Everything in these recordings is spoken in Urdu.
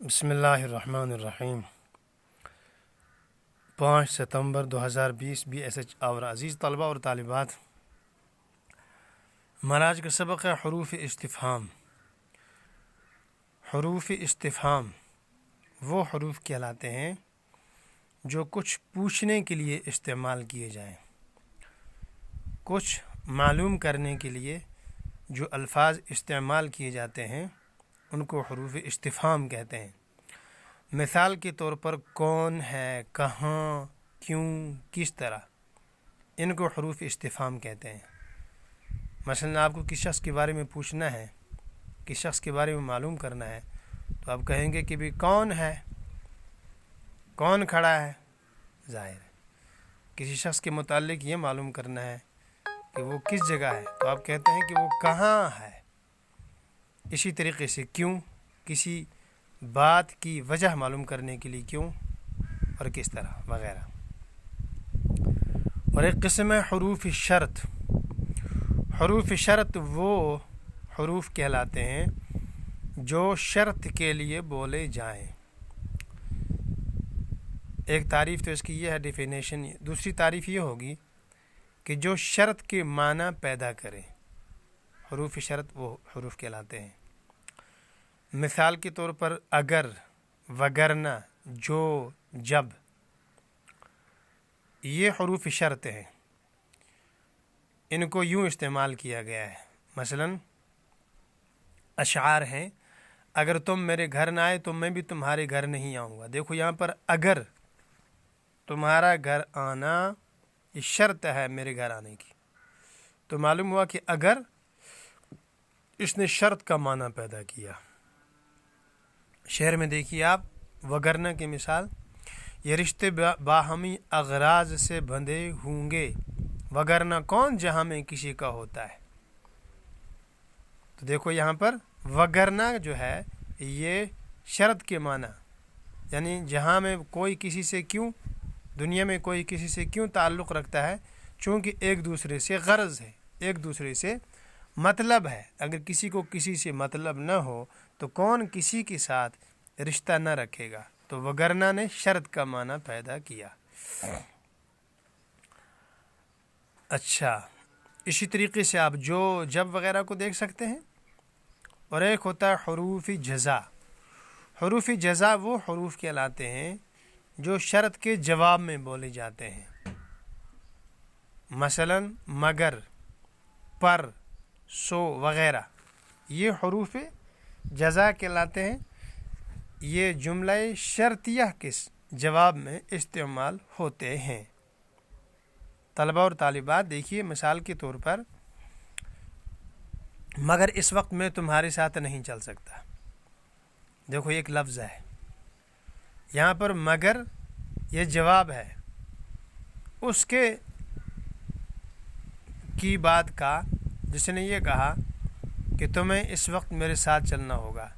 بسم اللہ الرحمن الرحیم 5 ستمبر 2020 BSH اور عزیز طلبہ اور طالبات، ہمارا آج کا سبق ہے حروف استفہام۔ حروف استفہام وہ حروف کہلاتے ہیں جو کچھ پوچھنے کے لیے استعمال کیے جائیں، کچھ معلوم کرنے کے لیے جو الفاظ استعمال کیے جاتے ہیں ان کو حروف استفہام کہتے ہیں۔ مثال کے طور پر کون ہے، کہاں، کیوں، کس طرح، ان کو حروف استفہام کہتے ہیں۔ مثلا آپ کو کس شخص کے بارے میں پوچھنا ہے، کس شخص کے بارے میں معلوم کرنا ہے، تو آپ کہیں گے کہ بھی کون ہے، کون کھڑا ہے، ظاہر ہے۔ کسی شخص کے متعلق یہ معلوم کرنا ہے کہ وہ کس جگہ ہے، تو آپ کہتے ہیں کہ وہ کہاں ہے۔ اسی طریقے سے کیوں، کسی بات کی وجہ معلوم کرنے کے لیے کیوں اور کس طرح وغیرہ۔ اور ایک قسم ہے حروف شرط۔ حروف شرط وہ حروف کہلاتے ہیں جو شرط کے لیے بولے جائیں۔ ایک تعریف تو اس کی یہ ہے، ڈیفینیشن۔ دوسری تعریف یہ ہوگی کہ جو شرط کے معنی پیدا کرے، حروف شرط وہ حروف کہلاتے ہیں۔ مثال کے طور پر اگر، وگرنہ، جو، جب، یہ حروف شرط ہیں، ان کو یوں استعمال کیا گیا ہے۔ مثلا اشعار ہیں، اگر تم میرے گھر نہ آئے تو میں بھی تمہارے گھر نہیں آؤں گا۔ دیکھو یہاں پر اگر تمہارا گھر آنا یہ شرط ہے میرے گھر آنے کی، تو معلوم ہوا کہ اگر اس نے شرط کا معنی پیدا کیا۔ شعر میں دیکھیے آپ، وگرنہ کی مثال، یہ رشتے باہمی اغراض سے بندھے ہوں گے، وگرنہ کون جہاں میں کسی کا ہوتا ہے۔ تو دیکھو یہاں پر وگرنہ جو ہے یہ شرط کے معنی، یعنی جہاں میں کوئی کسی سے کیوں، دنیا میں کوئی کسی سے کیوں تعلق رکھتا ہے، چونکہ ایک دوسرے سے غرض ہے، ایک دوسرے سے مطلب ہے۔ اگر کسی کو کسی سے مطلب نہ ہو تو کون کسی کے ساتھ رشتہ نہ رکھے گا۔ تو وگرنہ نے شرط کا معنی پیدا کیا۔ اچھا، اسی طریقے سے آپ جو، جب وغیرہ کو دیکھ سکتے ہیں۔ اور ایک ہوتا ہے حروف جزا۔ حروف جزا وہ حروف کہلاتے ہیں جو شرط کے جواب میں بولے جاتے ہیں۔ مثلا مگر، پر، سو وغیرہ، یہ حروف جزا کہلاتے ہیں۔ یہ جملہ شرطیہ کے جواب میں استعمال ہوتے ہیں۔ طلبہ اور طالبات دیکھیے، مثال کے طور پر مگر اس وقت میں تمہارے ساتھ نہیں چل سکتا۔ دیکھو ایک لفظ ہے یہاں پر، مگر یہ جواب ہے اس کے کی بات کا جس نے یہ کہا کہ تمہیں اس وقت میرے ساتھ چلنا ہوگا۔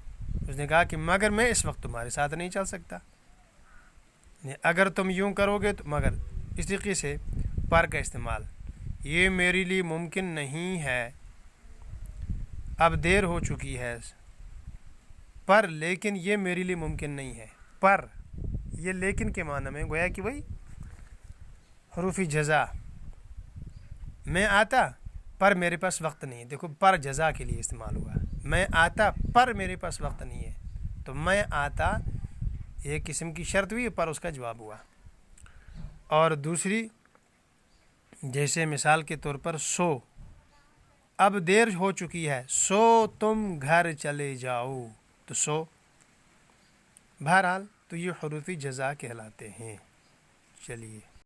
اس نے کہا کہ مگر میں اس وقت تمہارے ساتھ نہیں چل سکتا، اگر تم یوں کرو گے تو مگر۔ اس طریقے سے پر کا استعمال، یہ میرے لیے ممکن نہیں ہے، اب دیر ہو چکی ہے، پر لیکن یہ میرے لیے ممکن نہیں ہے۔ پر یہ لیکن کے معنی میں گویا کہ وہی حروف جزا، میں آتا پر میرے پاس وقت نہیں ہے۔ دیکھو پر جزا کے لیے استعمال ہوا، میں آتا پر میرے پاس وقت نہیں ہے، تو میں آتا ایک قسم کی شرط ہوئی، پر اس کا جواب ہوا۔ اور دوسری جیسے مثال کے طور پر سو، اب دیر ہو چکی ہے، سو تم گھر چلے جاؤ، تو سو۔ بہرحال تو یہ حروف جزا کہلاتے ہیں۔ چلیے